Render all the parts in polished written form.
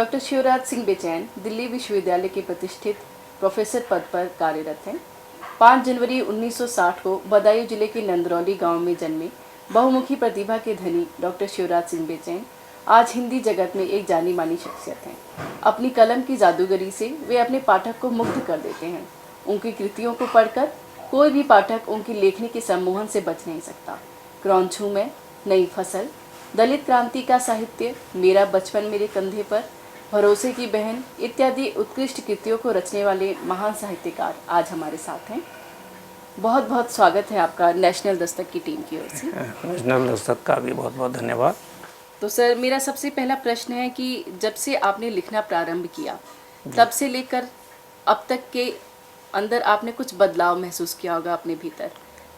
Doctor Shivraj Singh बेचैन दिल्ली विश्वविद्यालय के प्रतिष्ठित प्रोफेसर पद पर कार्यरत हैं। 5 जनवरी 1960 को बदायूं जिले के नंदरौली गांव में जन्मे बहुमुखी प्रतिभा के धनी डॉक्टर शिवराज सिंह बेचैन आज हिंदी जगत में एक जानी मानी शख्सियत हैं। अपनी कलम की जादूगरी से वे अपने पाठक को मुग्ध कर देते हैं। उनकी कृतियों को पढ़कर कोई भी पाठक उनकी लेखनी के सम्मोहन से बच नहीं सकता। क्रौंछू में, नई फसल, दलित क्रांति का साहित्य, मेरा बचपन मेरे कंधे पर, भरोसे की बहन इत्यादि उत्कृष्ट कृतियों को रचने वाले महान साहित्यकार आज हमारे साथ हैं। बहुत बहुत स्वागत है आपका नेशनल दस्तक की टीम की ओर से। नेशनल दस्तक का भी बहुत बहुत धन्यवाद। तो सर, मेरा सबसे पहला प्रश्न है कि जब से आपने लिखना प्रारंभ किया तब से लेकर अब तक के अंदर आपने कुछ बदलाव महसूस किया होगा अपने भीतर,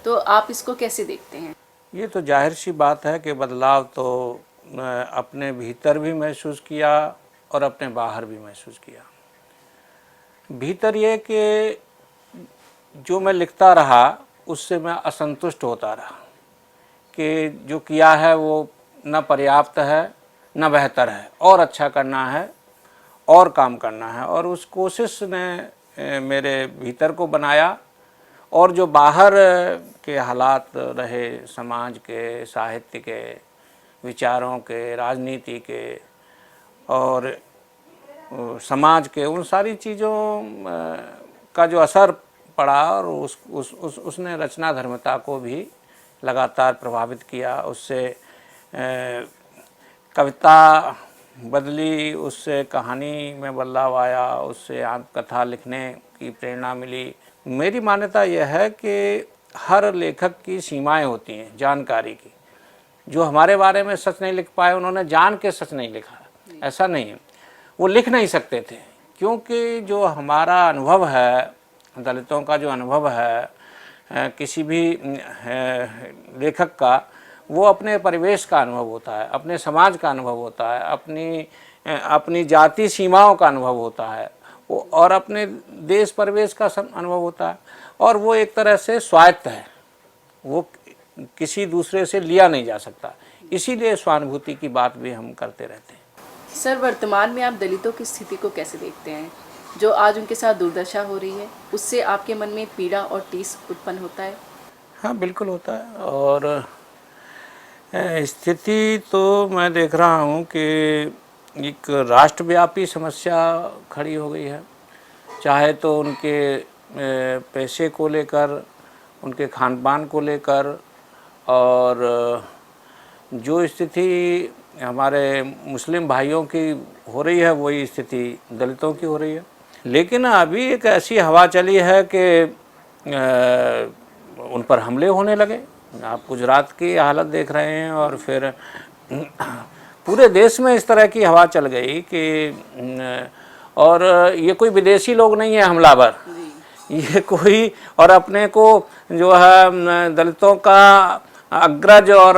तो आप इसको कैसे देखते हैं? ये तो जाहिर सी बात है कि बदलाव तो अपने भीतर भी महसूस किया और अपने बाहर भी महसूस किया। भीतर ये कि जो मैं लिखता रहा उससे मैं असंतुष्ट होता रहा कि जो किया है वो न पर्याप्त है न बेहतर है, और अच्छा करना है और काम करना है, और उस कोशिश ने मेरे भीतर को बनाया। और जो बाहर के हालात रहे, समाज के, साहित्य के, विचारों के, राजनीति के और समाज के, उन सारी चीज़ों का जो असर पड़ा और उसने रचना धर्मिता को भी लगातार प्रभावित किया। उससे कविता बदली, उससे कहानी में बदलाव आया, उससे आत्मकथा लिखने की प्रेरणा मिली। मेरी मान्यता यह है कि हर लेखक की सीमाएं होती हैं जानकारी की। जो हमारे बारे में सच नहीं लिख पाए उन्होंने जान के सच नहीं लिखा, ऐसा नहीं है। वो लिख नहीं सकते थे, क्योंकि जो हमारा अनुभव है, दलितों का जो अनुभव है किसी भी लेखक का, वो अपने परिवेश का अनुभव होता है, अपने समाज का अनुभव होता है, अपनी जाति सीमाओं का अनुभव होता है, वो और अपने देश परिवेश का अनुभव होता है, और वो एक तरह से स्वायत्त है, वो किसी दूसरे से लिया नहीं जा सकता। इसीलिए स्वानुभूति की बात भी हम करते रहते हैं। सर, वर्तमान में आप दलितों की स्थिति को कैसे देखते हैं? जो आज उनके साथ दुर्दशा हो रही है, उससे आपके मन में पीड़ा और टीस उत्पन्न होता है? हाँ, बिल्कुल होता है। और स्थिति तो मैं देख रहा हूँ कि एक राष्ट्रव्यापी समस्या खड़ी हो गई है। चाहे तो उनके पैसे को लेकर, उनके खान पान को लेकर, और जो स्थिति हमारे मुस्लिम भाइयों की हो रही है वही स्थिति दलितों की हो रही है। लेकिन अभी एक ऐसी हवा चली है कि उन पर हमले होने लगे। आप गुजरात की हालत देख रहे हैं, और फिर पूरे देश में इस तरह की हवा चल गई कि और ये कोई विदेशी लोग नहीं है हमलावर, ये कोई, और अपने को जो है दलितों का अग्रज और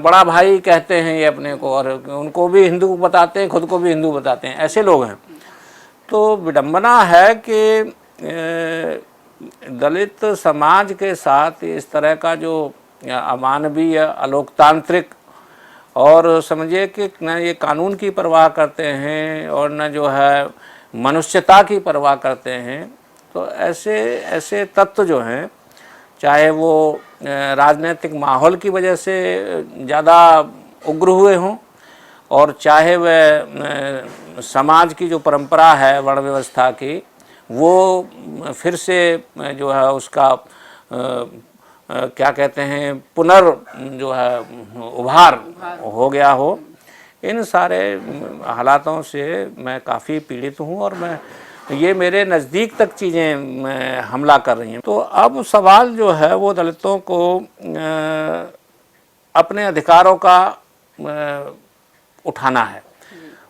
बड़ा भाई कहते हैं ये अपने को, और उनको भी हिंदू बताते हैं, खुद को भी हिंदू बताते हैं, ऐसे लोग हैं। तो विडंबना है कि दलित समाज के साथ इस तरह का जो अमानवीय, अलोकतांत्रिक, और समझिए कि न ये कानून की परवाह करते हैं और न जो है मनुष्यता की परवाह करते हैं। तो ऐसे तत्व जो हैं, चाहे वो राजनीतिक माहौल की वजह से ज़्यादा उग्र हुए हों, और चाहे वह समाज की जो परंपरा है वर्ण व्यवस्था की, वो फिर से जो है उसका क्या कहते हैं, जो है उभार हो गया हो। इन सारे हालातों से मैं काफ़ी पीड़ित हूँ, और ये मेरे नज़दीक तक चीज़ें हमला कर रही हैं। तो अब सवाल जो है वो दलितों को अपने अधिकारों का उठाना है,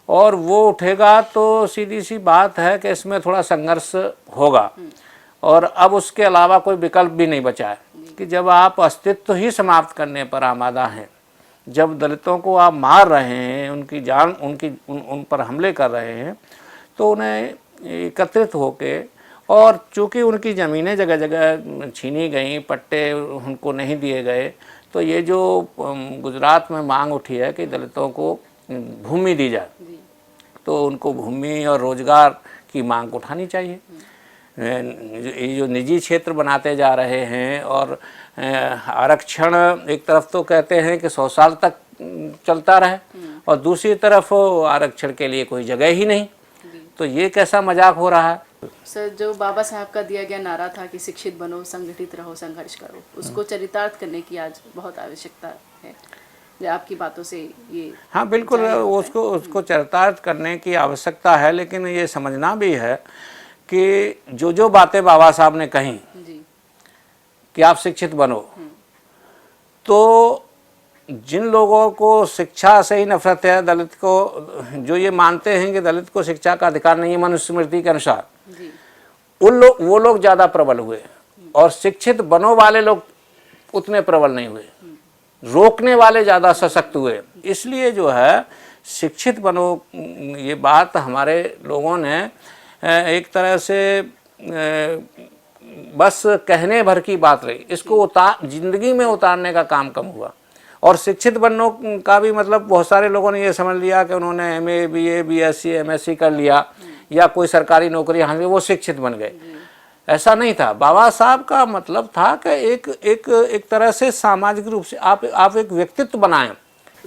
और वो उठेगा तो सीधी सी बात है कि इसमें थोड़ा संघर्ष होगा। और अब उसके अलावा कोई विकल्प भी नहीं बचा है कि जब आप अस्तित्व ही समाप्त करने पर आमादा हैं, जब दलितों को आप मार रहे हैं, उनकी जान उन पर हमले कर रहे हैं, तो उन्हें एकत्रित होके, और चूँकि उनकी ज़मीनें जगह जगह छीनी गई, पट्टे उनको नहीं दिए गए, तो ये जो गुजरात में मांग उठी है कि दलितों को भूमि दी जाए, तो उनको भूमि और रोजगार की मांग उठानी चाहिए। ये जो निजी क्षेत्र बनाते जा रहे हैं और आरक्षण एक तरफ तो कहते हैं कि 100 साल तक चलता रहे और दूसरी तरफ आरक्षण के लिए कोई जगह ही नहीं, तो ये कैसा मजाक हो रहा है। सर, जो बाबा साहब का दिया गया नारा था कि शिक्षित बनो, संगठित रहो, संघर्ष करो, उसको चरितार्थ करने की आज बहुत आवश्यकता है। आपकी बातों से ये हाँ बिल्कुल, उसको चरितार्थ करने की आवश्यकता है, लेकिन ये समझना भी है कि जो बातें बाबा साहब ने कही जी, कि आप शिक्षित बनो, तो जिन लोगों को शिक्षा से ही नफरत है, दलित को, जो ये मानते हैं कि दलित को शिक्षा का अधिकार नहीं है मनुस्मृति के अनुसार, वो लोग ज़्यादा प्रबल हुए और शिक्षित बनो वाले लोग उतने प्रबल नहीं हुए, रोकने वाले ज़्यादा सशक्त हुए। इसलिए जो है शिक्षित बनो, ये बात हमारे लोगों ने एक तरह से बस कहने भर की बात रही, इसको जिंदगी में उतारने का काम कम हुआ। और शिक्षित बनने का भी मतलब बहुत सारे लोगों ने ये समझ लिया कि उन्होंने MA BA BSc MSc कर लिया या कोई सरकारी नौकरी हासिल, वो शिक्षित बन गए। ऐसा नहीं था। बाबा साहब का मतलब था कि एक तरह से सामाजिक रूप से आप एक व्यक्तित्व बनाएं।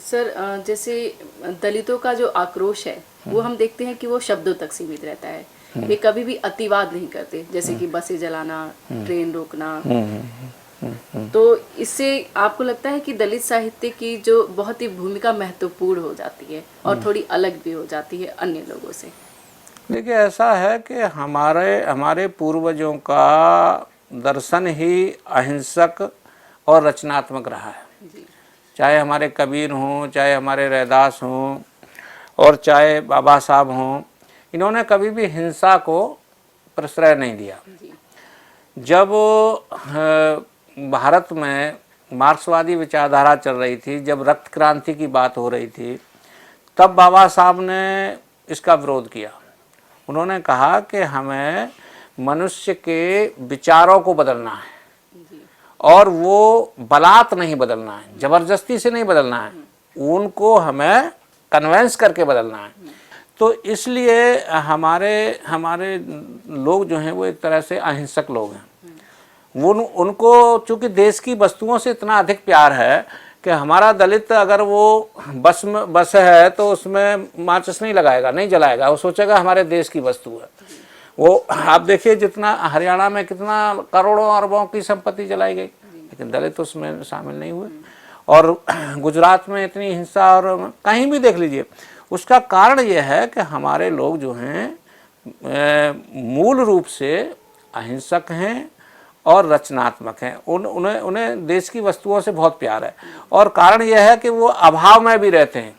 सर, जैसे दलितों का जो आक्रोश है वो हम देखते हैं कि वो शब्दों तक सीमित रहता है, वे कभी भी अतिवाद नहीं करते, जैसे कि बसें जलाना, ट्रेन रोकना। तो इससे आपको लगता है कि दलित साहित्य की जो बहुत ही भूमिका महत्वपूर्ण हो जाती है और थोड़ी अलग भी हो जाती है अन्य लोगों से? देखिए, ऐसा है कि हमारे पूर्वजों का दर्शन ही अहिंसक और रचनात्मक रहा है। चाहे हमारे कबीर हों, चाहे हमारे रैदास हों और चाहे बाबा साहब हों, इन्होंने कभी भी हिंसा को प्रश्रय नहीं दिया। जब भारत में मार्क्सवादी विचारधारा चल रही थी, जब रक्त क्रांति की बात हो रही थी, तब बाबा साहब ने इसका विरोध किया। उन्होंने कहा कि हमें मनुष्य के विचारों को बदलना है और वो बलात् नहीं बदलना है, ज़बरदस्ती से नहीं बदलना है, उनको हमें कन्वेंस करके बदलना है। तो इसलिए हमारे लोग जो हैं वो एक तरह से अहिंसक लोग हैं। वो उनको चूँकि देश की वस्तुओं से इतना अधिक प्यार है कि हमारा दलित अगर वो बस है तो उसमें माचिस नहीं लगाएगा, नहीं जलाएगा, वो सोचेगा हमारे देश की वस्तु है। वो आप देखिए, जितना हरियाणा में कितना करोड़ों अरबों की संपत्ति जलाई गई, लेकिन दलित उसमें शामिल नहीं हुए। और गुजरात में इतनी हिंसा, और कहीं भी देख लीजिए। उसका कारण यह है कि हमारे लोग जो हैं मूल रूप से अहिंसक हैं और रचनात्मक हैं। उन्हें देश की वस्तुओं से बहुत प्यार है और कारण यह है कि वो अभाव में भी रहते हैं।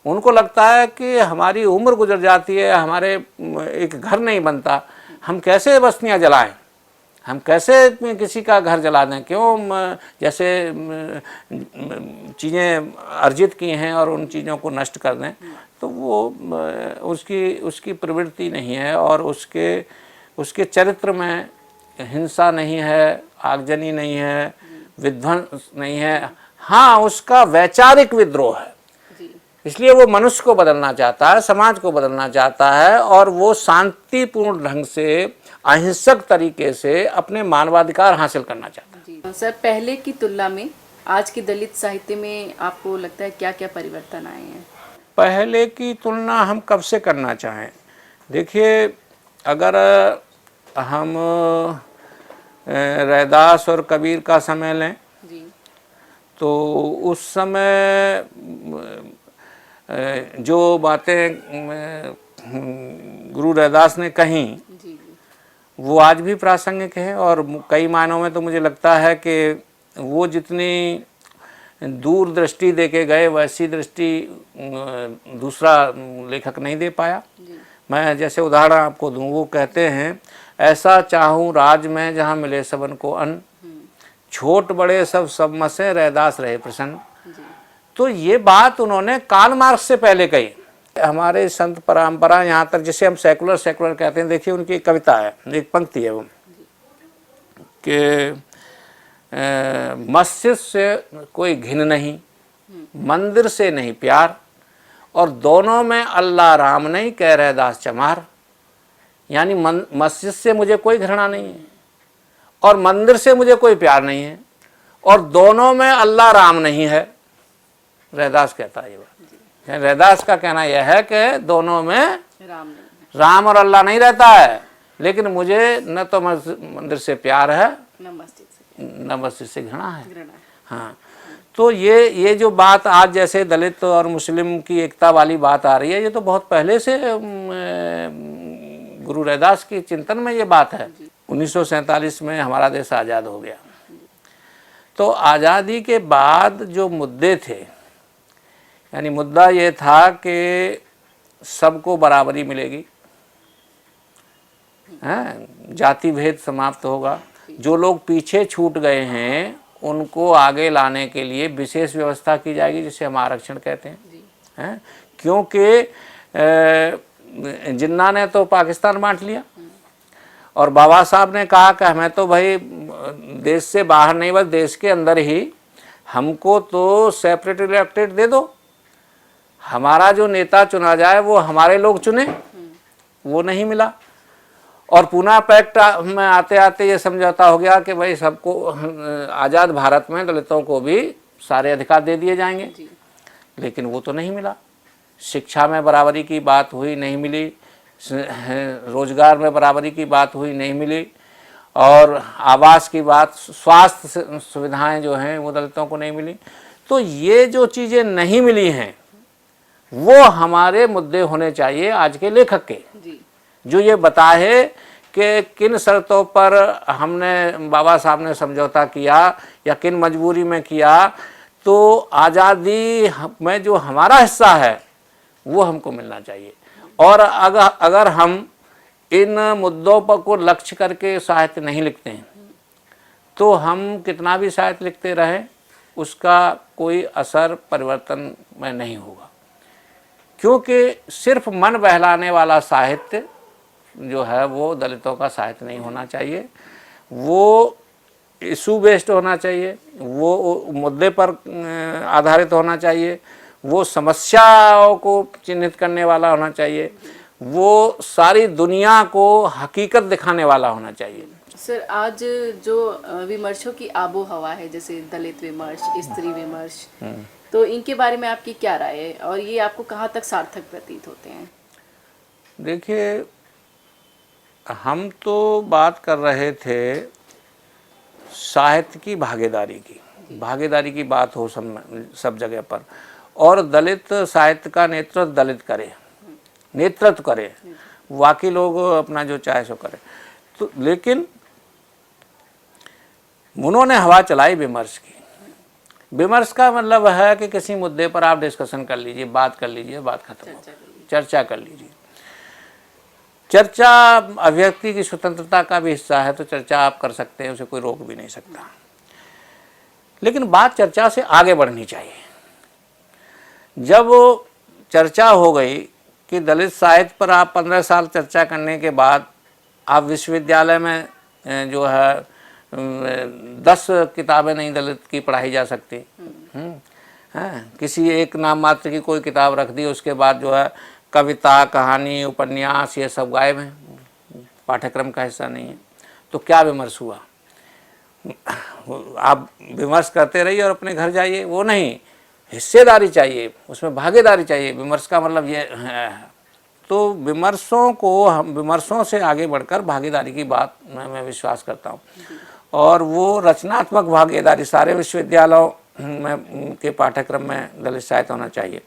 उनको लगता है कि हमारी उम्र गुजर जाती है, हमारे एक घर नहीं बनता, हम कैसे बस्तियां जलाएं, हम कैसे किसी का घर जला दें, क्यों जैसे चीज़ें अर्जित की हैं और उन चीज़ों को नष्ट कर दें। तो वो उसकी प्रवृत्ति नहीं है और उसके चरित्र में हिंसा नहीं है, आगजनी नहीं है, विध्वंस नहीं है। हाँ, उसका वैचारिक विद्रोह है। इसलिए वो मनुष्य को बदलना चाहता है, समाज को बदलना चाहता है और वो शांतिपूर्ण ढंग से, अहिंसक तरीके से अपने मानवाधिकार हासिल करना चाहता है। सर, पहले की तुलना में आज के दलित साहित्य में आपको लगता है क्या क्या परिवर्तन आए हैं? पहले की तुलना हम कब से करना चाहें? देखिए, अगर हम रैदास और कबीर का समय लें तो उस समय जो बातें गुरु रैदास ने कहीं वो आज भी प्रासंगिक है और कई मायनों में तो मुझे लगता है कि वो जितनी दूरदृष्टि देके गए वैसी दृष्टि दूसरा लेखक नहीं दे पाया। मैं जैसे उदाहरण आपको दूं, वो कहते हैं, ऐसा चाहूँ राज में जहाँ मिले सबन को अन्न, छोट बड़े सब मसे रैदास रहे प्रसन्न। तो ये बात उन्होंने कार्ल मार्क्स से पहले कही। हमारे संत परंपरा, यहाँ तक जिसे हम सेकुलर कहते हैं, देखिए उनकी एक कविता है, एक पंक्ति है वो कि मस्जिद से कोई घिन नहीं, मंदिर से नहीं प्यार, और दोनों में अल्लाह राम नहीं कह रहे दास चमार। यानी मस्जिद से मुझे कोई घृणा नहीं है और मंदिर से मुझे कोई प्यार नहीं है, और दोनों में अल्लाह राम नहीं है। रैदास कहता है ये बात। रैदास का कहना यह है कि दोनों में राम और अल्लाह नहीं रहता है, लेकिन मुझे न तो मंदिर से प्यार है न मस्जिद से घृणा है। हाँ, तो ये जो बात आज जैसे दलित और मुस्लिम की एकता वाली बात आ रही है, ये तो बहुत पहले से गुरु रैदास की चिंतन में ये बात है। 1947 में हमारा देश आज़ाद हो गया, तो आज़ादी के बाद जो मुद्दे थे, यानी मुद्दा ये था कि सबको बराबरी मिलेगी, जाति भेद समाप्त होगा, जो लोग पीछे छूट गए हैं उनको आगे लाने के लिए विशेष व्यवस्था की जाएगी, जिसे हम आरक्षण कहते हैं। क्योंकि जिन्ना ने तो पाकिस्तान बांट लिया और बाबा साहब ने कहा कि हमें तो भाई देश से बाहर नहीं बस देश के अंदर ही हमको तो सेपरेट इलेक्टेड दे दो, हमारा जो नेता चुना जाए वो हमारे लोग चुने, वो नहीं मिला। और पूना पैक्ट में आते आते ये समझौता हो गया कि भाई सबको आज़ाद भारत में दलितों को भी सारे अधिकार दे दिए जाएंगे, लेकिन वो तो नहीं मिला। शिक्षा में बराबरी की बात हुई, नहीं मिली। रोजगार में बराबरी की बात हुई, नहीं मिली। और आवास की बात, स्वास्थ्य सुविधाएं जो हैं वो दलितों को नहीं मिली। तो ये जो चीज़ें नहीं मिली हैं वो हमारे मुद्दे होने चाहिए आज के लेखक के, जो ये बताए कि किन शर्तों पर हमने बाबा साहब ने समझौता किया या किन मजबूरी में किया, तो आज़ादी में जो हमारा हिस्सा है वो हमको मिलना चाहिए। और अगर हम इन मुद्दों पर को लक्ष्य करके साहित्य नहीं लिखते हैं तो हम कितना भी साहित्य लिखते रहें उसका कोई असर परिवर्तन में नहीं होगा, क्योंकि सिर्फ मन बहलाने वाला साहित्य जो है वो दलितों का साहित्य नहीं होना चाहिए। वो इशू बेस्ड होना चाहिए, वो मुद्दे पर आधारित होना चाहिए, वो समस्याओं को चिन्हित करने वाला होना चाहिए, वो सारी दुनिया को हकीकत दिखाने वाला होना चाहिए। सर, आज जो विमर्शों की आबो हवा है, जैसे दलित विमर्श, स्त्री विमर्श, तो इनके बारे में आपकी क्या राय है और ये आपको कहाँ तक सार्थक प्रतीत होते हैं? देखिए, हम तो बात कर रहे थे साहित्य की भागीदारी की बात हो सब जगह पर, और दलित साहित्य का नेतृत्व करे, बाकी लोग अपना जो चाहे सो करे। तो लेकिन उन्होंने हवा चलाई विमर्श की। विमर्श का मतलब है कि किसी मुद्दे पर आप डिस्कशन कर लीजिए, बात कर लीजिए, बात खत्म, चर्चा कर लीजिए। चर्चा अभिव्यक्ति की स्वतंत्रता का भी हिस्सा है, तो चर्चा आप कर सकते हैं, उसे कोई रोक भी नहीं सकता। लेकिन बात चर्चा से आगे बढ़नी चाहिए। जब वो चर्चा हो गई कि दलित साहित्य पर आप 15 साल चर्चा करने के बाद आप विश्वविद्यालय में जो है 10 किताबें नहीं दलित की पढ़ाई जा सकती, किसी एक नाम मात्र की कोई किताब रख दी, उसके बाद जो है कविता, कहानी, उपन्यास ये सब गायब हैं, पाठ्यक्रम का हिस्सा नहीं है। तो क्या विमर्श हुआ? आप विमर्श करते रहिए और अपने घर जाइए, वो नहीं, हिस्सेदारी चाहिए, उसमें भागीदारी चाहिए। विमर्श का मतलब ये है। तो विमर्शों से आगे बढ़कर भागीदारी की बात मैं विश्वास करता हूँ, और वो रचनात्मक भागीदारी सारे विश्वविद्यालयों में के पाठ्यक्रम में दलित साहित्य होना चाहिए।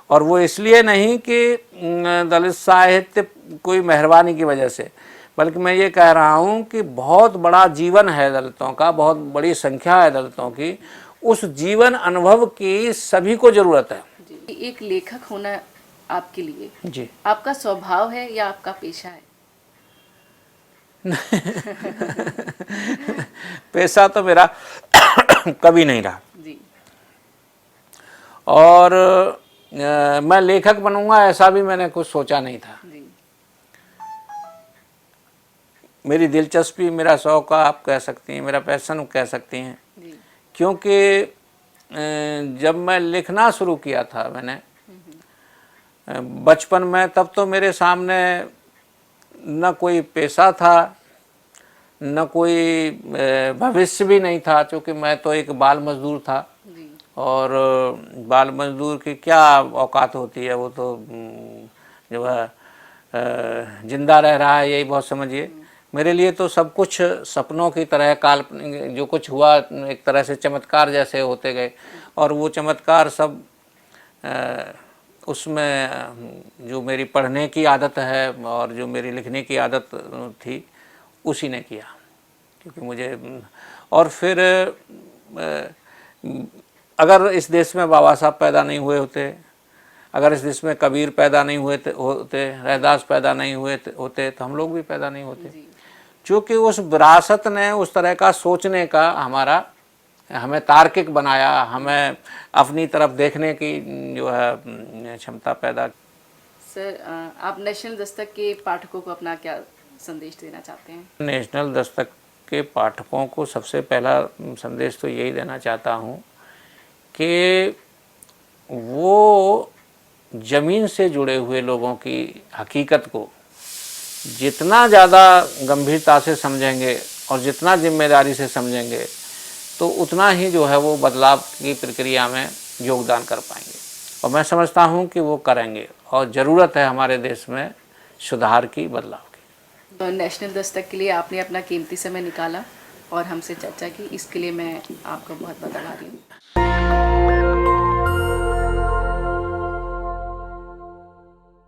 और वो इसलिए नहीं कि दलित साहित्य कोई मेहरबानी की वजह से, बल्कि मैं ये कह रहा हूँ कि बहुत बड़ा जीवन है दलितों का, बहुत बड़ी संख्या है दलितों की, उस जीवन अनुभव की सभी को ज़रूरत है। एक लेखक होना आपके लिए जी आपका स्वभाव है या आपका पेशा है? पेशा तो मेरा कभी नहीं रहा जी। और मैं लेखक बनूंगा ऐसा भी मैंने कुछ सोचा नहीं था जी। मेरी दिलचस्पी, मेरा शौक आप कह सकती हैं, मेरा पैशन कह सकती हैं जी। क्योंकि जब मैं लिखना शुरू किया था मैंने बचपन में तब तो मेरे सामने न कोई पेशा था, न कोई भविष्य भी नहीं था, क्योंकि मैं तो एक बाल मजदूर था। जी। और बाल मजदूर की क्या औकात होती है, वो तो जो है जिंदा रह रहा है, यही बहुत समझिए। मेरे लिए तो सब कुछ सपनों की तरह, काल्पनिक जो कुछ हुआ एक तरह से चमत्कार जैसे होते गए। और वो चमत्कार सब उसमें जो मेरी पढ़ने की आदत है और जो मेरी लिखने की आदत थी, उसी ने किया। क्योंकि मुझे और फिर अगर इस देश में बाबा साहब पैदा नहीं हुए होते, अगर इस देश में कबीर पैदा नहीं हुए होते, रैदास पैदा नहीं हुए होते, तो हम लोग भी पैदा नहीं होते। क्योंकि उस विरासत ने उस तरह का सोचने का हमें तार्किक बनाया, हमें अपनी तरफ देखने की जो है क्षमता पैदा। सर, आप नेशनल दस्तक के पाठकों को अपना क्या संदेश देना चाहते हैं? नेशनल दस्तक के पाठकों को सबसे पहला संदेश तो यही देना चाहता हूँ कि वो ज़मीन से जुड़े हुए लोगों की हकीकत को जितना ज़्यादा गंभीरता से समझेंगे और जितना जिम्मेदारी से समझेंगे, तो उतना ही जो है वो बदलाव की प्रक्रिया में योगदान कर पाएंगे। और मैं समझता हूँ कि वो करेंगे, और ज़रूरत है हमारे देश में सुधार की, बदलाव की। तो नेशनल दस्तक के लिए आपने अपना कीमती समय निकाला और हमसे चर्चा की, इसके लिए मैं आपका बहुत बहुत आभारी हूँ।